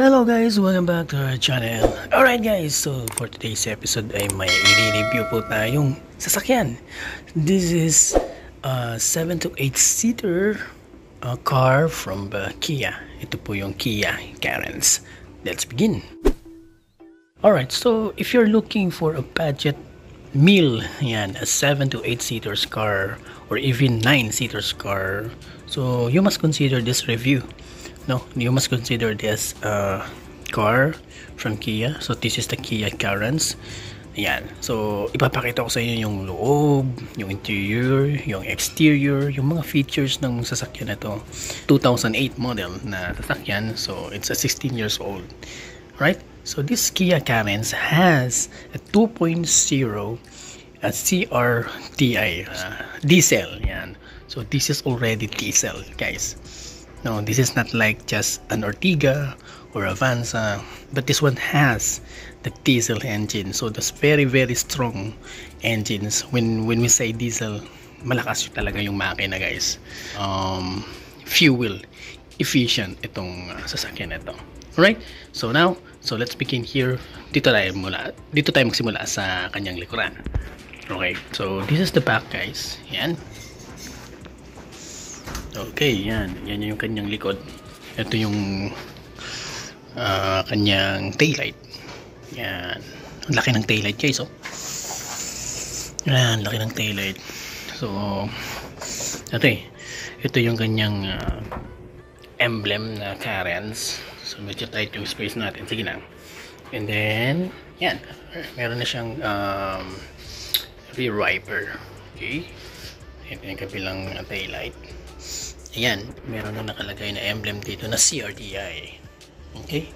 Hello guys, welcome back to our channel. Alright guys, so for today's episode ay may i-review po tayong sasakyan. This is a 7 to 8 seater car from Kia. Ito po yung Kia Carens. Let's begin. Alright, so if you're looking for a budget meal, yan, a 7 to 8 seaters car or even 9 seaters car, so you must consider this review. No, you must consider this car from Kia. So this is the Kia Carens. Ayan. So ipapakita ko sa inyo yung loob, yung interior, yung exterior, yung mga features ng sasakyan na to. 2008 model na sasakyan. So it's a 16 years old. Right? So this Kia Carens has a 2.0 CRTI diesel. Yan. So this is already diesel, guys. No, this is not like just an Ertiga or Avanza, but this one has the diesel engine. So that's very strong engines. When we say diesel, malakas talaga yung makina, guys. Fuel efficient itong sasakyan na ito. Alright? So now, let's begin here. Dito tayo magsimula sa kanyang likuran. Okay, so this is the back, guys. Yan. Okay, yan yung kanyang likod. Ito yung kanyang taillight. Yan. Ang laki ng taillight, guys, oh. Yan, laki ng taillight. So, ito yung kanyang emblem na Carens. So, medyo tight yung space natin. Sige lang. And then, yan. Meron na siyang rear wiper. Okay. Ito yung kabilang taillight. Ayan, meron na nakalagay na emblem dito na CRTI. Okay?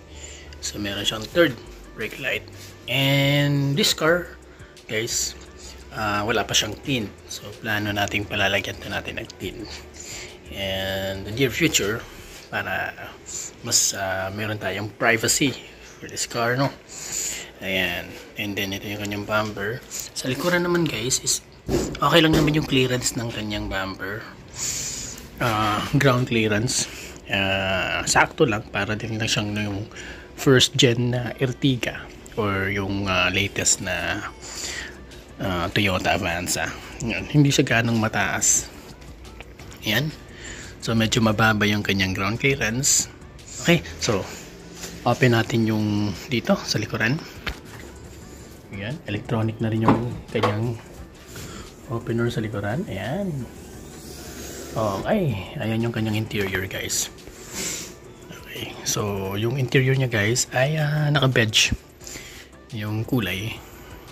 So, meron siyang third brake light. And this car, guys, wala pa siyang tint. So, plano nating palalagyan na natin ng tint. And the near future, para mas meron tayong privacy for this car, no? Ayan. And then, ito yung kanyang bumper. Sa likuran naman, guys, is okay lang naman yung clearance ng kanyang bumper. Ground clearance, sakto lang, para din lang siyang yung first gen na Ertiga or yung latest na Toyota Avanza. Yan. Hindi siya ganong mataas. Yan. So medyo mababa yung kanyang ground clearance. Okay, so open natin yung dito sa likuran. Yan. Electronic na rin yung kanyang opener sa likuran. Ayan. Okay, ayan yung kanyang interior, guys. Okay, so yung interior niya, guys, ay naka-beige yung kulay.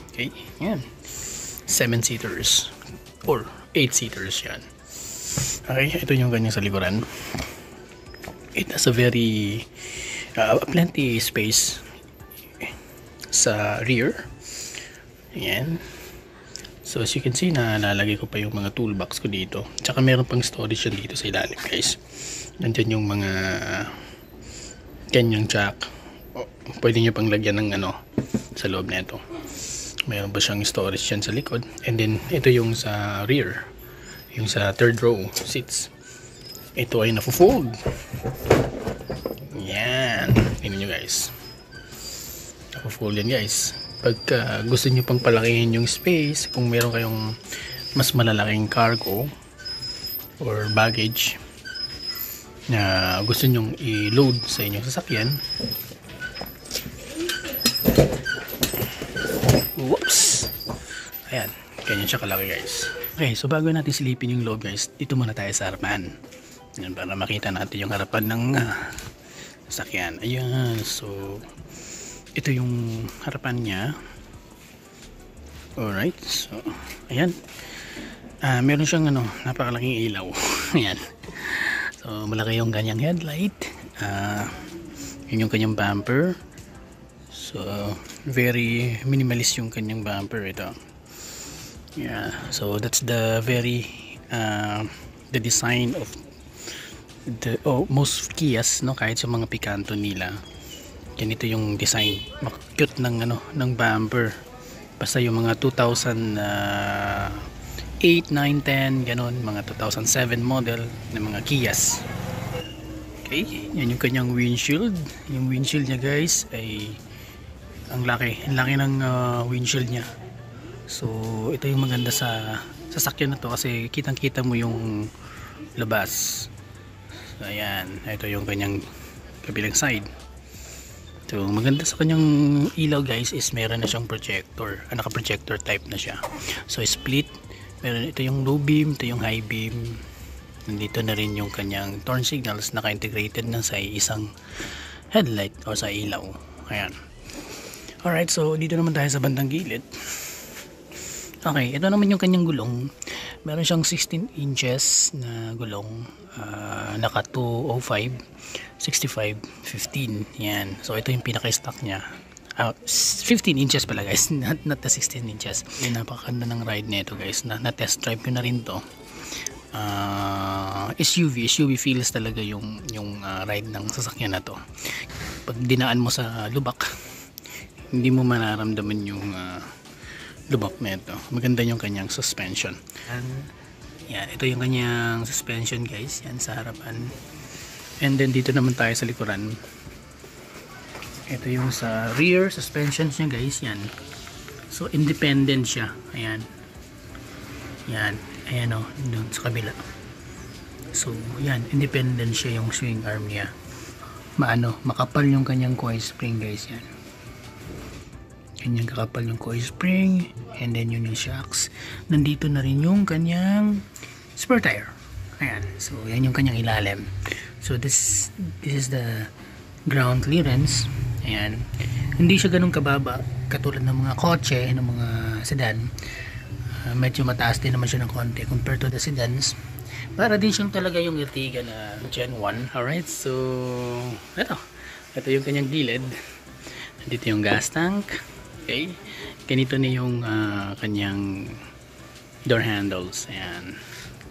Okay, yan. 7 seaters or 8 seaters yan. Okay, ito yung kanyang sa likuran. It has a very plenty space sa rear. Yan. So as you can see, nalalagay ko pa yung mga toolbox ko dito. Tsaka meron pang storage yan dito sa ilalim, guys. Nandyan yung mga kanyang jack. Pwede nyo pang lagyan ng sa loob na ito. Meron pa siyang storage yan sa likod. And then ito yung sa rear, yung sa third row seats. Ito ay nafu-fold. Yan. Tingnan nyo, guys. Nafu-fold yan, guys. Pagka gusto nyo pang palakihin yung space, kung meron kayong mas malalaking cargo or baggage na gusto nyong i-load sa inyong sasakyan, whoops, ayan, ganyan siya kalaki, guys. Okay, so bago natin silipin yung loob, guys, dito muna tayo sa harapan. Yan, para makita natin yung harapan ng sasakyan. Ayan, so ito yung harapan niya. Alright, so ayan. Meron siyang napakalaking ilaw. Ayan. So malaki yung kanyang headlight. Yun yung kanyang bumper. So very minimalist yung kanyang bumper ito. Yeah, so that's the the design of the most Kias, no, kahit sa mga Picanto nila. Ganito yung design, cute ng ng bumper. Basta yung mga 2008, 9, 10, ganon, mga 2007 model ng mga Kias. Okay, yan yung kanyang windshield. Yung windshield niya guys ay ang laki ng windshield niya. So ito yung maganda sa sasakyan na to kasi kitang kita mo yung labas. So ayan, ito yung kanyang kabilang side. So maganda sa kanyang ilaw guys is meron na siyang projector, naka-projector type na siya. So split, meron ito yung low beam, ito yung high beam. Nandito na rin yung kanyang turn signals, naka-integrated na sa isang headlight o sa ilaw. Ayan. Alright, so dito naman tayo sa bandang gilid. Okay, ito naman yung kanyang gulong. Meron siyang 16 inches na gulong, naka 205, 65, 15. Yan. So ito yung pinaka-stock niya. 15 inches pala guys, not the 16 inches. Yung napakaganda ng ride nito guys. Na-test drive ko na rin to. SUV feels talaga yung ride ng sasakyan na to. Pag dinaan mo sa lubak, hindi mo manaramdaman yung lubak na ito. Maganda yung kanyang suspension. Yan, ito yung kanyang suspension guys. Yan sa harapan. And then dito naman tayo sa likuran. Ito yung sa rear suspension niya guys. Yan. So independent siya. Ayan. Yan. Ayan o. Doon sa kabila. So yan. Independent siya yung swing arm niya. Makapal yung kanyang coil spring guys. Yan. Kanyang kakapal yung coil spring, and then yun yung shocks. Nandito na rin yung kanyang spare tire. Ayan, so yan yung kanyang ilalim. So this is the ground clearance. Ayan, hindi siya ganun kababa katulad ng mga kotse, ng mga sedan. Medyo mataas din naman siya ng konti compared to the sedans. Para din siyang talaga yung Ertiga na Gen 1. Alright, so ito yung kanyang gilid. Nandito yung gas tank. Okay, ganito na yung kanyang door handles. Ayan,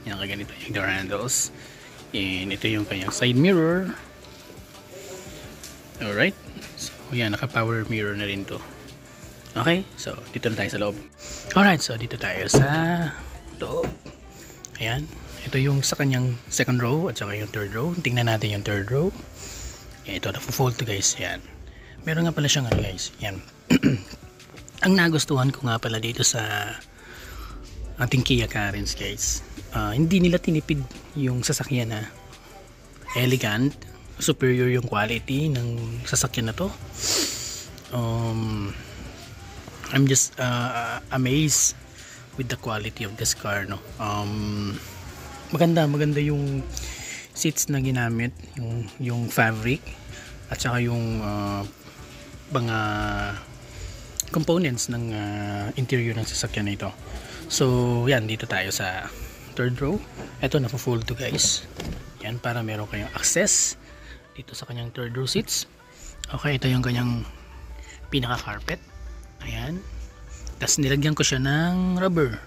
yan, ganito yung door handles. And ito yung kanyang side mirror. Alright, so yan, naka power mirror na rin to. Okay, so dito na tayo sa loob. Alright, so dito tayo sa loob. Ayan, ito yung sa kanyang second row at saka yung third row. Tingnan natin yung third row. Ito, na-fold to guys. Yan, meron nga pala siyang guys. Yan. Ang nagustuhan ko nga pala dito sa ating Kia Carens guys, hindi nila tinipid yung sasakyan na elegant, superior yung quality ng sasakyan na to. I'm just amazed with the quality of this car, no. Maganda yung seats na ginamit, yung fabric at saka yung mga components ng interior ng sasakyan na ito. So yan, dito tayo sa third row. Ito, na-fold to guys. Yan, para meron kayong access dito sa kanyang third row seats. Okay, ito yung kanyang pinaka carpet. Ayan, tapos nilagyan ko siya ng rubber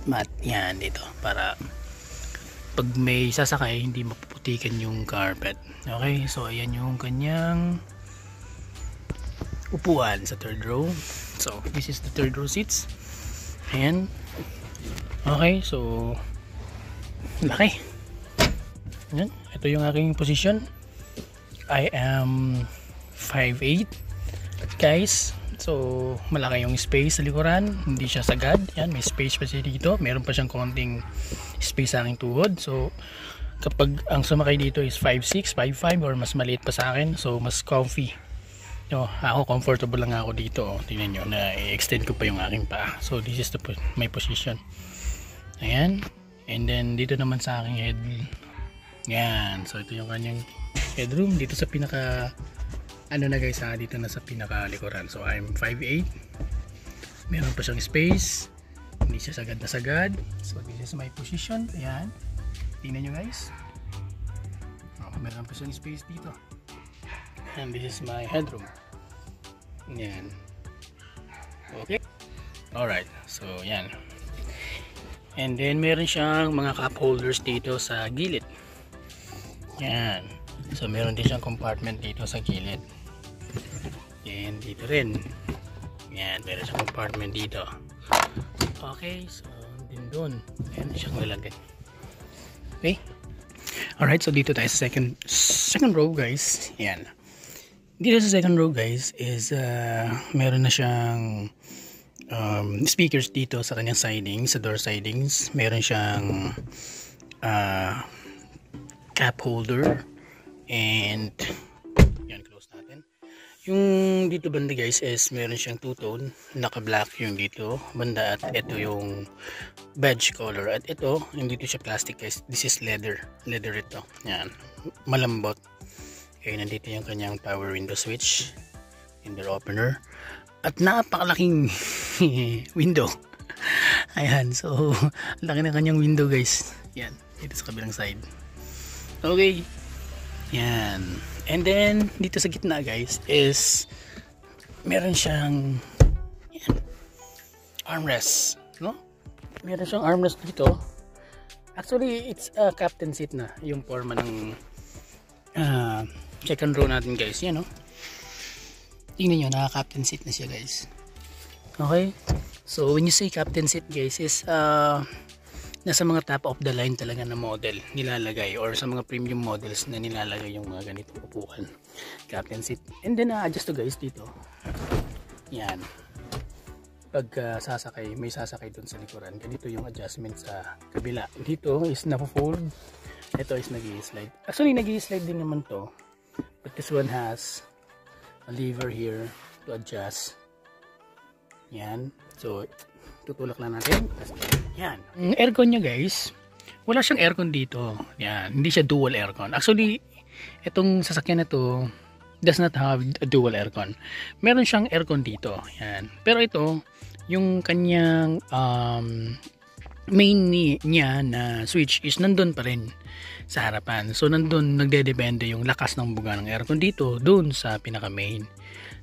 mat. Yan, dito, para pag may sasakay hindi mapuputikan yung carpet. Okay, so ayan yung kanyang upuan sa third row. So this is the third row seats. Ayan. Okay, so laki. Ayan, ito yung aking position. I am 5'8" guys. So malaki yung space sa likuran, hindi siya sagad. Yan, may space pa siya dito. Meron pa siyang konting space sa aking tuhod. So kapag ang sumakay dito is 5'6", 5'5", or mas maliit pa sa akin, so mas comfy. No, ako comfortable lang ako dito. Tingnan nyo, na i-extend ko pa yung aking paa. So this is my position. Ayan. And then dito naman sa aking head. Yan. So ito yung kanyang headroom dito sa pinaka na guys, dito na sa pinaka likuran. So I'm 5'8". Meron pa siyang space. Hindi siya sagad na sagad. So this is my position. Ayan. Tingnan nyo guys. Meron pa siyang space dito. And this is my headroom. Yan. Okay. Alright. So yan. And then meron siyang mga cup holders dito sa gilid. Yan. So meron din siyang compartment dito sa gilid. Yan, dito rin. Yan, meron siyang compartment dito. Okay, so din doon. Yan siyang lalagay. Okay. Alright, so dito tayo sa second row guys, yan. Dito sa second row guys is meron na siyang speakers dito sa kanyang sidings, sa door sidings. Meron siyang cap holder, and yan, close natin. Yung dito banda guys is meron siyang two-tone, naka-black yung dito banda, at ito yung badge color, at ito hindi siya plastic guys, this is leather ito, yan, malambot. Okay, nandito yung kanyang power window switch and door opener, at napakalaking window. Ayan, so laki na kanyang window guys, yan, dito sa kabilang side. Okay, yan. And then dito sa gitna guys is meron siyang yan, armrest, no? Meron siyang armrest dito. Actually it's a captain seat na yung forma ng second row natin guys, yan, no? Tingnan nyo, naka-captain seat na siya guys. Okay, so when you say captain seat guys is nasa mga top of the line talaga na model nilalagay, or sa mga premium models na nilalagay yung mga ganitong upuan, captain seat. And then adjust to guys dito, yan, pag sasakay, may sasakay dun sa likuran, ganito yung adjustment sa kabila. Dito is na-fold, ito is nag-i-slide. Actually nag-i-slide din naman to, but this one has a lever here to adjust. Yan, so tutulak lang natin. Yan, aircon niya guys, wala siyang aircon dito. Yan, hindi siya dual aircon. Actually itong sasakyan na to does not have a dual aircon. Meron siyang aircon dito, yan, pero ito yung kanyang main niya na switch is nandun pa rin sa harapan. So nandun nagdedepende yung lakas ng buga ng aircon dito dun sa pinaka main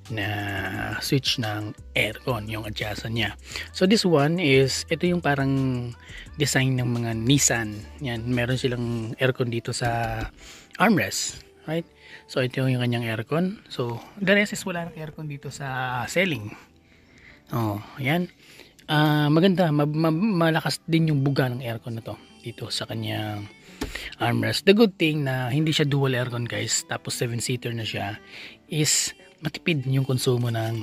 na switch ng aircon, yung adjustan niya. So this one is, ito yung parang design ng mga Nissan. Yan, meron silang aircon dito sa armrest, right? So ito yung kanyang aircon. So the rest is wala ng aircon dito sa ceiling. Oh, yan. Maganda, malakas din yung buga ng aircon na to dito sa kanyang armrest. The good thing na hindi siya dual aircon guys, tapos 7-seater na siya, is matipid yung konsumo ng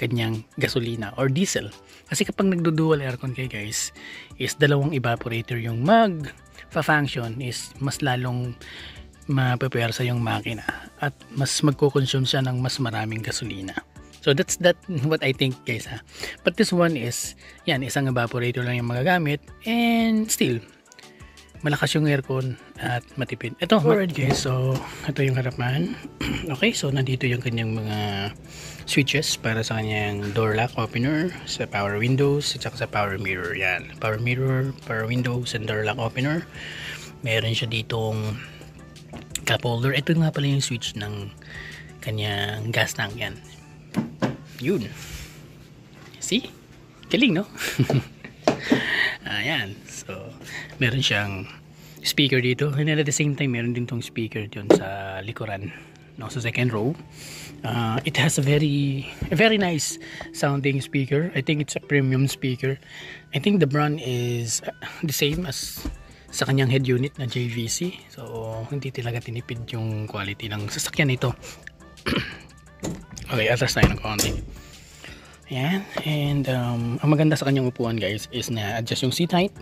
kanyang gasolina or diesel. Kasi kapag nagdo-dual aircon kayo guys, is dalawang evaporator yung mag-function, is mas lalong mapepersa yung makina at mas magko-consume siya ng mas maraming gasolina. So that's what I think guys ha. But this one is, yan, isang evaporator lang yung magagamit, and still malakas yung aircon at matipid. Ito, alright guys, so ito yung harapan. Okay, so nandito yung kanyang mga switches para sa kanyang door lock opener, sa power windows, at saka sa power mirror. Yan, power mirror, power windows, and door lock opener. Meron siya ditong cup holder. Ito nga pala yung switch ng kanyang gas tank. Yan, yun, see, galing no? Ayan, so meron siyang speaker dito, and at the same time meron din tong speaker dun sa likuran, no, sa second row. It has a very nice sounding speaker. I think it's a premium speaker. I think the brand is the same as sa kanyang head unit na JVC, so hindi talaga tinipid yung quality ng sasakyan nito. Okay, atras tayo ng konti. Ayan, and ang maganda sa kanyang upuan guys is na adjust yung seat height.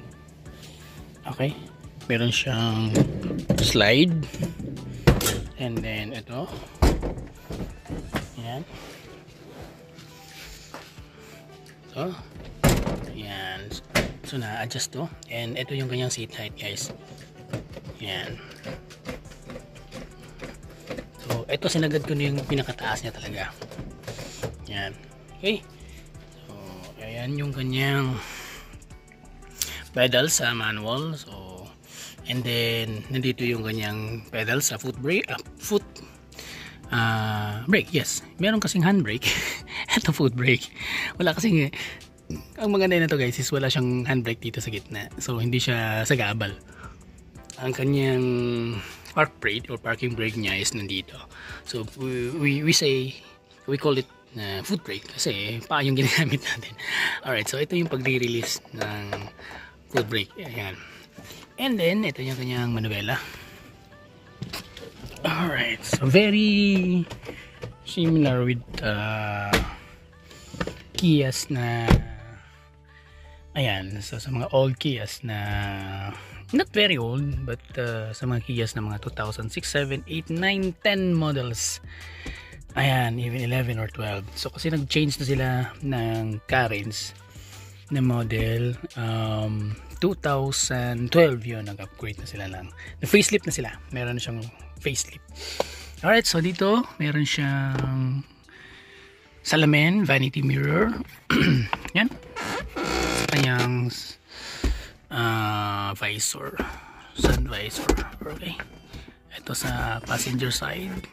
Okay, meron siyang slide, and then ito, ayan, so ayan, so na adjust to, and ito yung kanyang seat height guys. Ayan, so ito sinagad ko na yung pinakataas niya talaga. Ayan, okay. So, ayan yung kanyang pedal sa manual. So, and then nandito yung kanyang pedal sa foot brake, brake. Yes, meron kasing handbrake. Ito foot brake. Wala kasing, ang maganda na to guys is wala siyang handbrake dito sa gitna. So, hindi siya sagabal. Ang kanyang park brake or parking brake niya is nandito. So, we call it foot brake kasi pa yung ginagamit natin. Alright, so ito yung pagre-release ng foot brake. Ayan. And then ito yung kanyang manuela. Alright, so very similar with Kias na ayan, so sa mga old Kias na not very old but sa mga Kias na mga 2006, 7, 8, 9, 10 models, ayan, even 11 or 12. So kasi nag-change na sila ng Carens na model 2012 yun, nag-upgrade na sila lang, na facelift na sila, meron na siyang facelift. Alright, so dito meron siyang salamin, vanity mirror yan, kanyang visor, sun visor. Okay, ito sa passenger side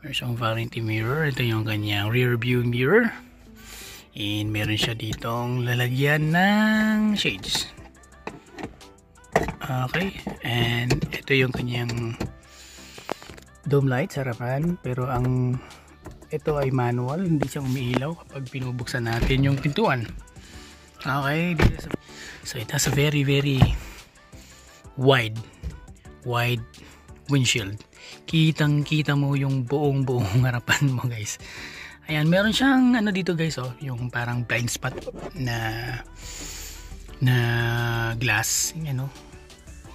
meron siyang vanity mirror. Ito yung kanyang rear view mirror, and meron siya ditong lalagyan ng shades. Okay, and ito yung kanyang dome light sa harapan, pero ang ito ay manual, hindi siya umiilaw kapag pinubuksan natin yung pintuan. Okay, so it has a very wide windshield. Kitang kita mo yung buong harapan mo, guys. Ayan, meron siyang ano dito, guys, oh, yung parang blind spot na glass, ano.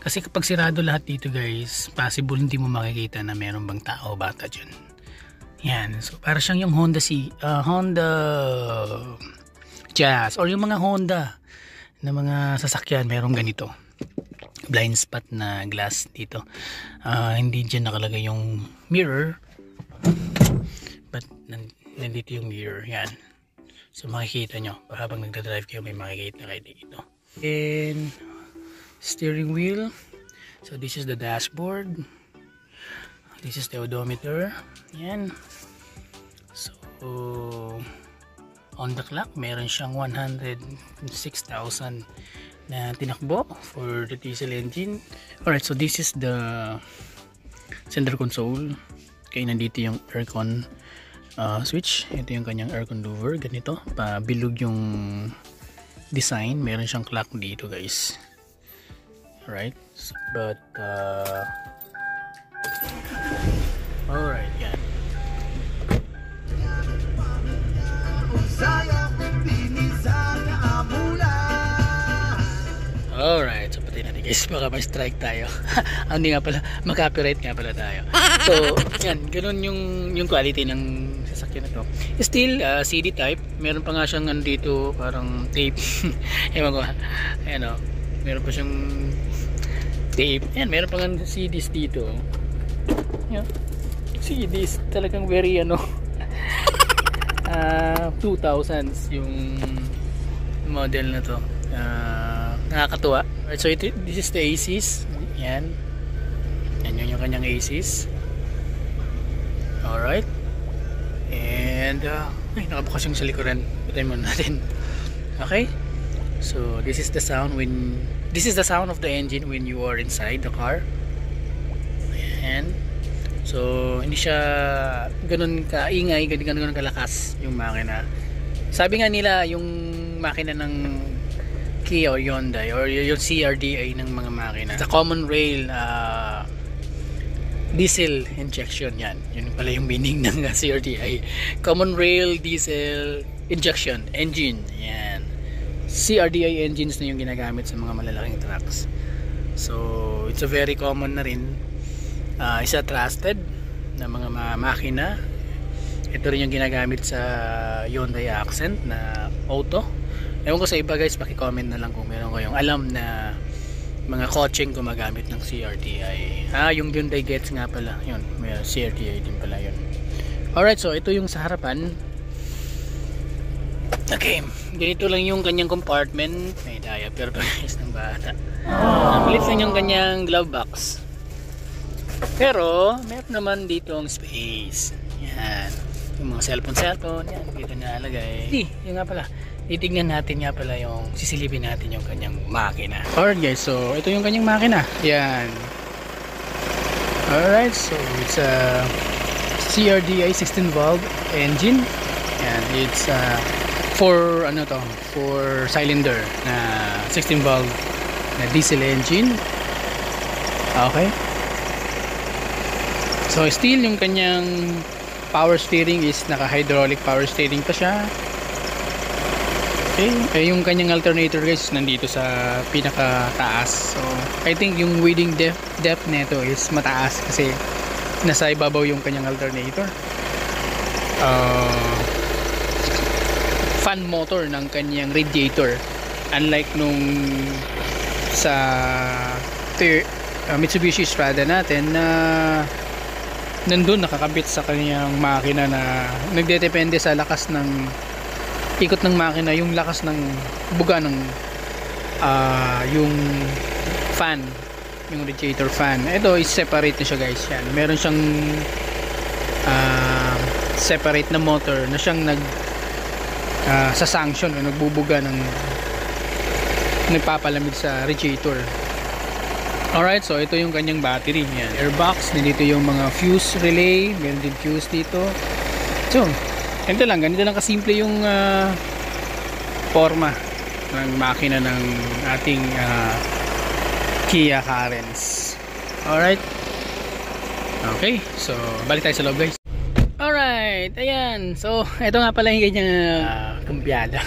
Kasi kapag sirado lahat dito, guys, possible hindi mo makikita na meron bang tao o bata dyan. Yan, so para siyang yung Honda Jazz or yung mga Honda na mga sasakyan, merong ganito blind spot na glass dito. Hindi dyan nakalagay yung mirror, but nandito yung mirror. Yan, so makikita nyo habang nagdadrive kayo, may makikita kayo dito. And steering wheel, so this is the dashboard, this is the odometer. Yan, so on the clock meron siyang 106,000 na tinakbo for the diesel engine. Alright, so this is the center console. Okay, nandito yung aircon switch. Ito yung kanyang aircon louver, ganito pabilog yung design. Meron siyang clock dito, guys. Alright, so, but alright, yan. Alright, so pati natin, guys, baka may strike tayo. Hindi nga pala, mag-copyright nga pala tayo. So yan, ganun yung quality ng sasakyan na to. Still CD type, meron pa nga siyang dito parang tape. Ewan ko, ayan o, meron pa siyang tape. Ayan, meron pa nga CDs dito. Yan, CDs, talagang very 2000s yung model na to. Nakakatuwa. Right, so this is the ACs. Yan, yan yung kanyang ACs. Alright, and ay, nakabukas yung sa likuran. Patayin muna natin. Okay, so this is the sound of the engine when you are inside the car. Ayan. So hindi siya ganun kaingay, ganun kalakas yung makina. Sabi nga nila yung makina ng Kia or Hyundai or yung CRDI ng mga makina, sa common rail diesel injection. Yan, yun pala yung meaning ng CRDI, common rail diesel injection engine. Yan, CRDI engines na yung ginagamit sa mga malalaking trucks. So it's a very common na rin, isa trusted na mga makina. Ito rin yung ginagamit sa Hyundai Accent na auto. Ewan ko sa iba, guys, paki-comment na lang kung meron kayong alam na mga kotseng gumagamit ng CRDI. Yung Hyundai Getz nga pala, yun, may CRDI din pala yun. Alright, so ito yung sa harapan. Okay, ganito lang yung kanyang compartment. May diaper pa, guys, ng bata. Malit lang yung kanyang glove box, pero meron naman ditong space. Yan, yung mga cellphone, yan, dito nalagay. Yun nga pala, titignan natin nga pala yung, sisilipin natin yung kanyang makina. Alright, guys, so ito yung kanyang makina. Yan. Alright, so it's a CRDI 16 valve engine. Yan, it's for cylinder na 16 valve na diesel engine. Okay, So still yung kanyang power steering is naka hydraulic power steering pa siya. Okay, yung kanyang alternator guys nandito sa pinaka taas. So I think yung wading depth nito is mataas kasi nasa ibabaw yung kanyang alternator. Fan motor ng kanyang radiator, unlike nung sa Mitsubishi Strada natin na nandun nakakabit sa kanyang makina na nagdedepende sa lakas ng ikot ng makina, yung lakas ng buga ng yung fan, yung radiator fan. Ito is separate na siya guys. Yan, meron siyang separate na motor na siyang sa sanction o nagbubuga ng nagpapalamig sa radiator. Alright, so ito yung kanyang battery. Yan, airbox, nandito yung mga fuse relay, meron din fuse dito. So ganito lang kasimple yung forma ng makina ng ating Kia Carens. Alright, okay, so balik tayo sa loob guys. Alright, ayan. So, ito nga pala yung kanyang kumbyada.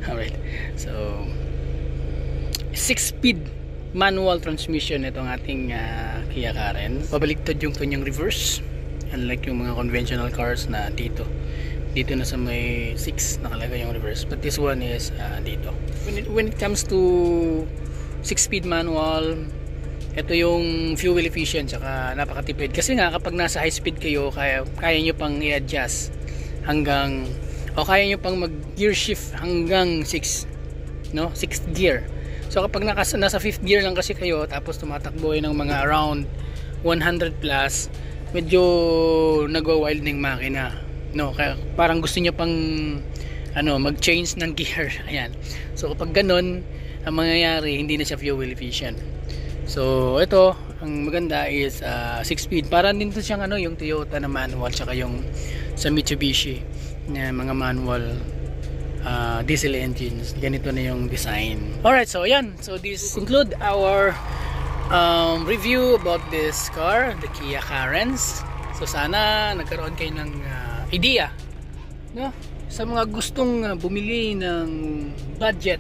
Alright. So, 6-speed manual transmission itong ating Kia Carens. Pabaliktad yung kanyang reverse. Unlike yung mga conventional cars na dito na sa may 6 nakalagay yung reverse. But this one is dito. When it comes to 6-speed manual, ito yung fuel efficient saka napakatipid kasi nga kapag nasa high speed kayo kaya nyo pang i-adjust hanggang kaya nyo pang mag gear shift hanggang 6 gear. So kapag nasa 5th gear lang kasi kayo tapos tumatakbo ng mga around 100 plus, medyo nagwa-wild ng makina, kaya parang gusto nyo pang mag change ng gear. Ayan, so kapag ganun ang mangyayari, hindi na siya fuel efficient. So ito, ang maganda is 6-speed. Parang din to siyang yung Toyota na manual tsaka yung sa Mitsubishi na mga manual diesel engines. Ganito na yung design. Alright, so yan. So this conclude our review about this car, the Kia Carens. So sana nagkaroon kayo ng idea, sa mga gustong bumili ng budget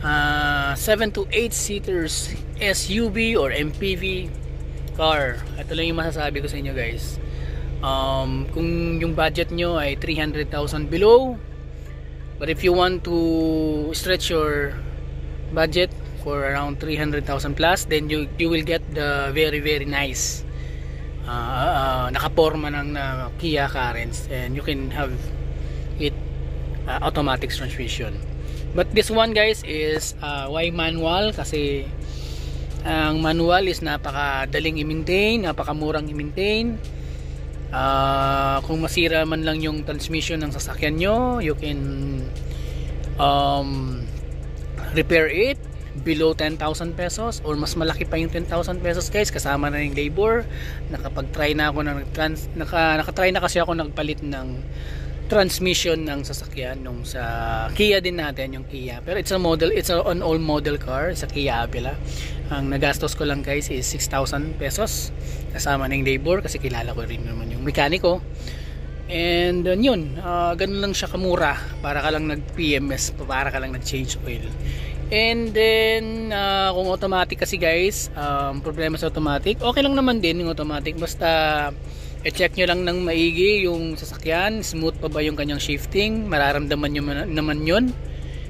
7 to 8 seaters SUV or MPV car. Ito lang yung masasabi ko sa inyo guys. Kung yung budget nyo ay 300,000 below, but if you want to stretch your budget for around 300,000 plus, then you will get the very nice nakaporma ng Kia Carens, and you can have it automatic transmission. But this one guys is why manual? Kasi ang manual is napakadaling i-maintain, napakamurang i-maintain. Kung masira man lang yung transmission ng sasakyan nyo, you can repair it below 10,000 pesos or mas malaki pa yung 10,000 pesos guys, kasama na yung labor. Nakapag-try na ako nakatry na kasi ako nagpalit ng transmission ng sasakyan nung sa Kia din natin, yung Kia, pero it's an old model car sa Kia Avila. Ang nagastos ko lang guys is 6,000 pesos kasama ng labor kasi kilala ko rin naman yung mekaniko, and yun, ganun lang siya kamura para ka lang nag PMS, para ka lang nag change oil. And then kung automatic kasi guys, problema sa automatic, okay lang naman din yung automatic, basta i-check nyo lang ng maigi yung sasakyan, smooth pa ba yung kanyang shifting, mararamdaman nyo naman yun,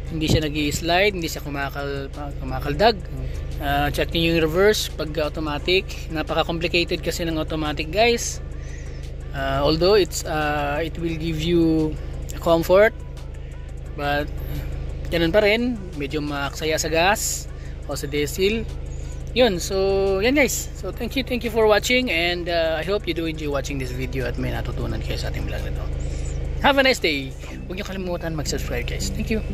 hindi siya nag-i-slide, hindi siya kumakaldag. Check nyo yung reverse pag automatic. Napaka-complicated kasi ng automatic guys, although it will give you comfort, but ganun pa rin, medyo maaksaya sa gas o sa diesel. Yun, so yan guys, so thank you for watching, and I hope you do enjoy watching this video at may natutunan kayo sa ating vlog na to. Have a nice day. Huwag niyo kalimutan mag-subscribe guys. Thank you.